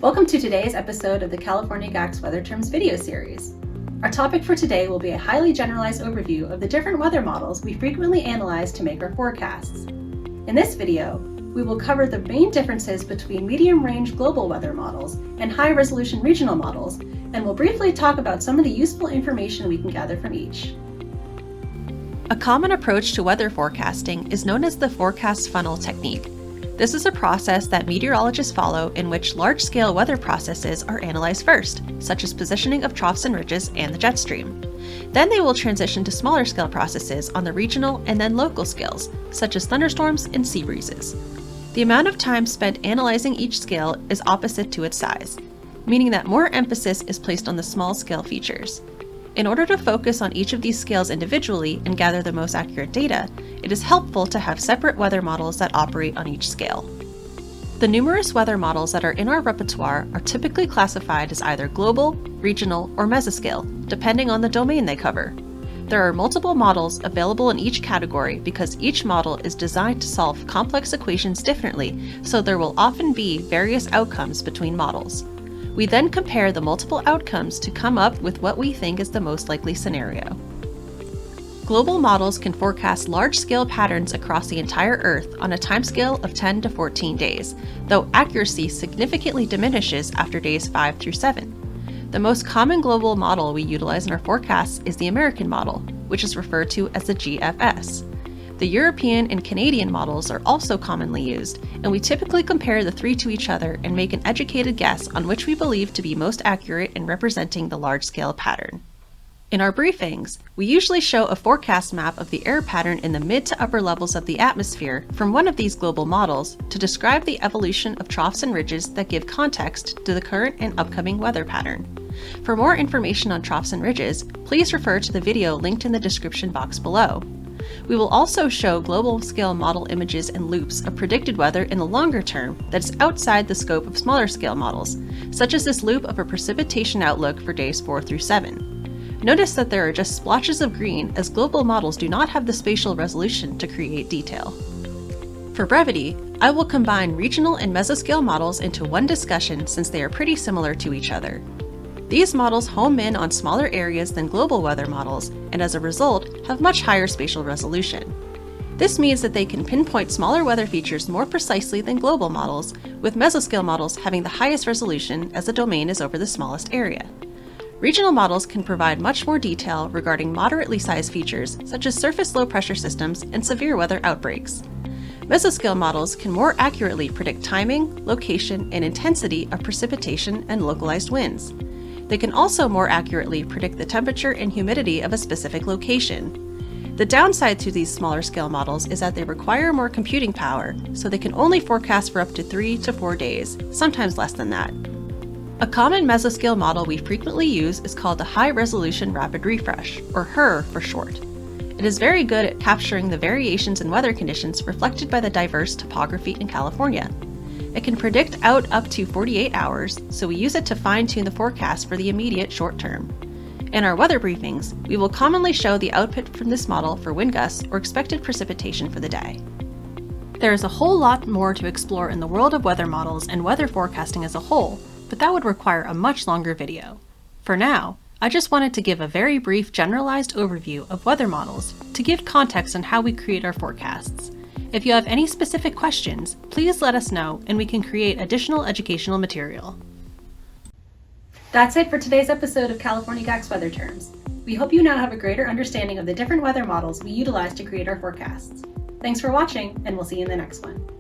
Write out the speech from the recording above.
Welcome to today's episode of the California GACCs Weather Terms video series. Our topic for today will be a highly generalized overview of the different weather models we frequently analyze to make our forecasts. In this video, we will cover the main differences between medium-range global weather models and high-resolution regional models, and we'll briefly talk about some of the useful information we can gather from each. A common approach to weather forecasting is known as the forecast funnel technique. This is a process that meteorologists follow in which large-scale weather processes are analyzed first, such as positioning of troughs and ridges and the jet stream. Then they will transition to smaller-scale processes on the regional and then local scales, such as thunderstorms and sea breezes. The amount of time spent analyzing each scale is opposite to its size, meaning that more emphasis is placed on the small-scale features. In order to focus on each of these scales individually and gather the most accurate data, it is helpful to have separate weather models that operate on each scale. The numerous weather models that are in our repertoire are typically classified as either global, regional, or mesoscale, depending on the domain they cover. There are multiple models available in each category because each model is designed to solve complex equations differently, so there will often be various outcomes between models. We then compare the multiple outcomes to come up with what we think is the most likely scenario. Global models can forecast large-scale patterns across the entire Earth on a timescale of 10 to 14 days, though accuracy significantly diminishes after days 5 through 7. The most common global model we utilize in our forecasts is the American model, which is referred to as the GFS. The European and Canadian models are also commonly used, and we typically compare the three to each other and make an educated guess on which we believe to be most accurate in representing the large-scale pattern. In our briefings, we usually show a forecast map of the air pattern in the mid to upper levels of the atmosphere from one of these global models to describe the evolution of troughs and ridges that give context to the current and upcoming weather pattern. For more information on troughs and ridges, please refer to the video linked in the description box below. We will also show global-scale model images and loops of predicted weather in the longer term that is outside the scope of smaller-scale models, such as this loop of a precipitation outlook for days 4 through 7. Notice that there are just splotches of green, as global models do not have the spatial resolution to create detail. For brevity, I will combine regional and mesoscale models into one discussion since they are pretty similar to each other. These models home in on smaller areas than global weather models, and as a result, have much higher spatial resolution. This means that they can pinpoint smaller weather features more precisely than global models, with mesoscale models having the highest resolution as the domain is over the smallest area. Regional models can provide much more detail regarding moderately sized features such as surface low-pressure systems and severe weather outbreaks. Mesoscale models can more accurately predict timing, location, and intensity of precipitation and localized winds. They can also more accurately predict the temperature and humidity of a specific location. The downside to these smaller scale models is that they require more computing power, so they can only forecast for up to 3 to 4 days, sometimes less than that. A common mesoscale model we frequently use is called the High Resolution Rapid Refresh, or HRRR for short. It is very good at capturing the variations in weather conditions reflected by the diverse topography in California. It can predict out up to 48 hours, so we use it to fine-tune the forecast for the immediate short term. In our weather briefings, we will commonly show the output from this model for wind gusts or expected precipitation for the day. There is a whole lot more to explore in the world of weather models and weather forecasting as a whole, but that would require a much longer video. For now, I just wanted to give a very brief generalized overview of weather models to give context on how we create our forecasts. If you have any specific questions, please let us know and we can create additional educational material. That's it for today's episode of California GACCs Weather Terms. We hope you now have a greater understanding of the different weather models we utilize to create our forecasts. Thanks for watching, and we'll see you in the next one.